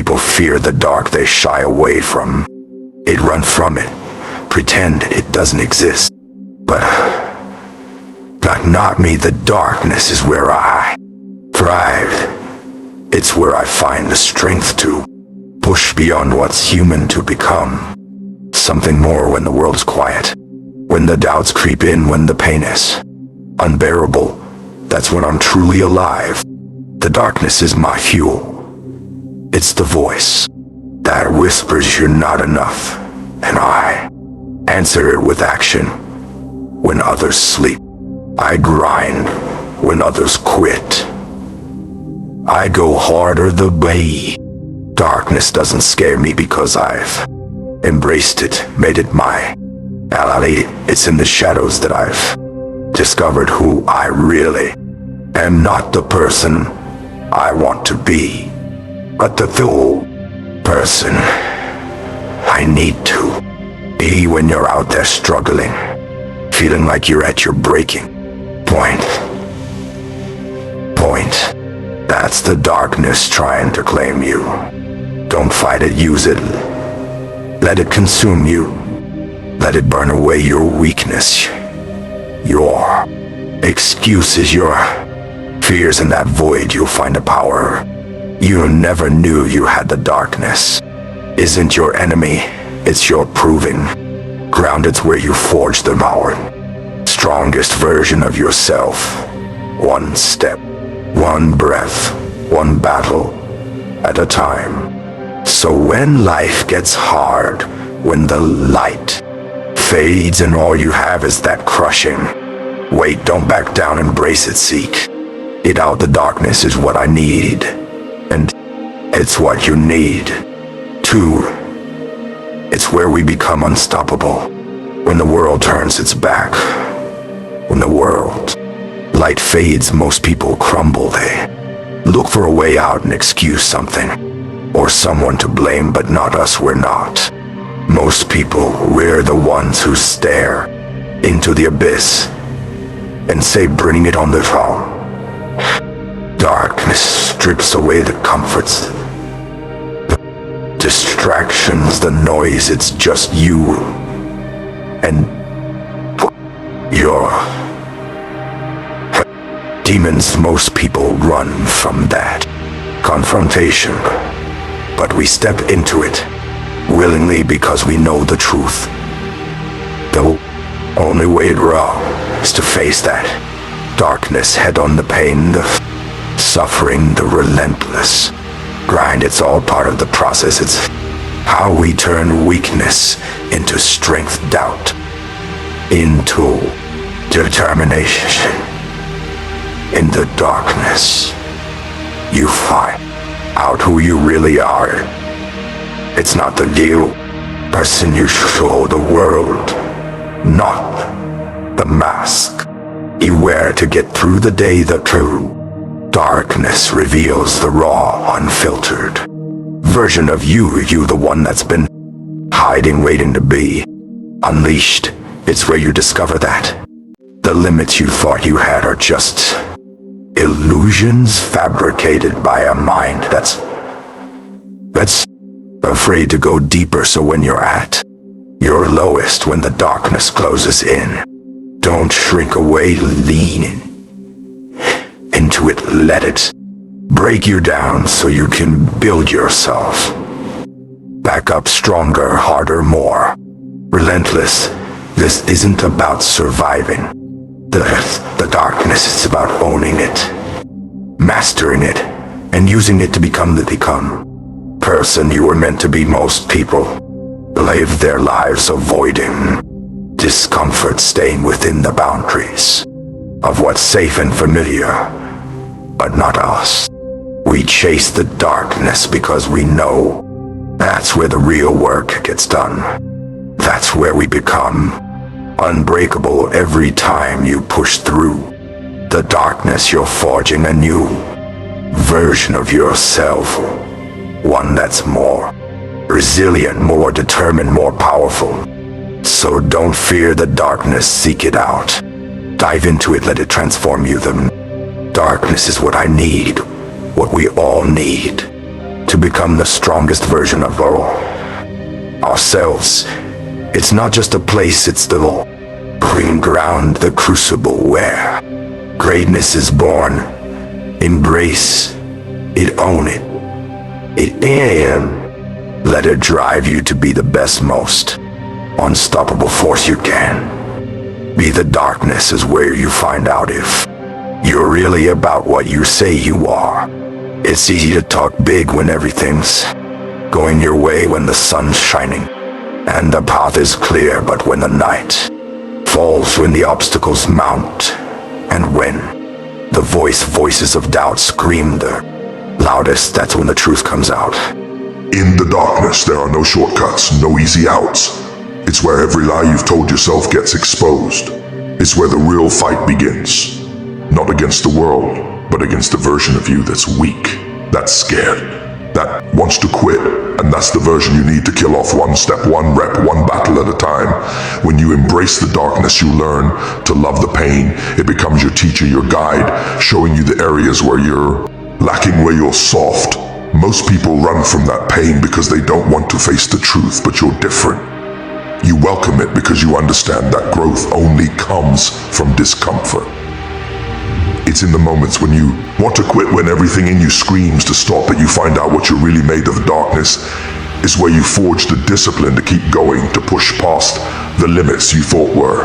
people fear the dark, they shy away from it, run from it, pretend it doesn't exist. But not me. The darkness is where I thrive. It's where I find the strength to push beyond what's human to become something more when the world's quiet, when the doubts creep in, when the pain is unbearable. That's when I'm truly alive. The darkness is my fuel. It's the voice that whispers you're not enough, and I answer it with action. When others sleep, I grind. When others quit, I go harder the way. Darkness doesn't scare me because I've embraced it, made it my ally. It's in the shadows that I've discovered who I really am. Not the person I want to be, but the full person I need to be. When you're out there struggling, feeling like you're at your breaking point, that's the darkness trying to claim you. Don't fight it, use it. Let it consume you. Let it burn away your weakness, your excuses, your fears. In that void you'll find a power you never knew you had. The darkness isn't your enemy, it's your proving ground. It's where you forge the strongest version of yourself. One step, one breath, one battle at a time. So when life gets hard, when the light fades and all you have is that crushing weight, don't back down, embrace it, seek it out. The darkness is what I need, and it's what you need too. It's where we become unstoppable. When the world turns its back, when the world light fades, most people crumble. They look for a way out, an excuse, something or someone to blame, but not us. We're not. Most people, we're the ones who stare into the abyss and say, bring it on the throne. Darkness strips away the comforts, the distractions, the noise. It's just you and your demons. Most people run from that confrontation, but we step into it willingly because we know the truth. The only way wrong is to face that darkness head on. The pain, the suffering, the relentless grind, it's all part of the process. It's how we turn weakness into strength, doubt into determination. In the darkness, you find out who you really are. It's not the real person you show the world, not the mask you wear to get through the day. The true darkness reveals the raw, unfiltered version of you, the one that's been hiding, waiting to be unleashed. It's where you discover that the limits you thought you had are just illusions fabricated by a mind that's afraid to go deeper. So when you're at your lowest, when the darkness closes in, don't shrink away, lean into it. Let it break you down so you can build yourself back up stronger, harder, more relentless. This isn't about surviving the darkness. It's about owning it, mastering it, and using it to become the person you were meant to be. Most people live their lives avoiding discomfort, staying within the boundaries of what's safe and familiar, but not us. We chase the darkness because we know that's where the real work gets done. That's where we become unbreakable. Every time you push through the darkness, you're forging a new version of yourself, one that's more resilient, more determined, more powerful. So don't fear the darkness, seek it out. Dive into it, let it transform you. The darkness is what I need, what we all need, to become the strongest version of ourselves. It's not just a place, it's the green ground, the crucible where greatness is born. Embrace it, own it. Let it drive you to be the best, most unstoppable force you can. Be the darkness is where you find out if you're really about what you say you are. It's easy to talk big when everything's going your way, when the sun's shining and the path is clear, but when the night falls, when the obstacles mount, and when the voices of doubt scream the loudest, that's when the truth comes out. In the darkness, there are no shortcuts, no easy outs. It's where every lie you've told yourself gets exposed. It's where the real fight begins. Not against the world, but against the version of you that's weak, that's scared, that wants to quit. And that's the version you need to kill off, one step, one rep, one battle at a time. When you embrace the darkness, you learn to love the pain. It becomes your teacher, your guide, showing you the areas where you're lacking, where you're soft. Most people run from that pain because they don't want to face the truth, but you're different. You welcome it because you understand that growth only comes from discomfort. It's in the moments when you want to quit, when everything in you screams to stop, that you find out what you're really made of. Darkness is where you forge the discipline to keep going, to push past the limits you thought were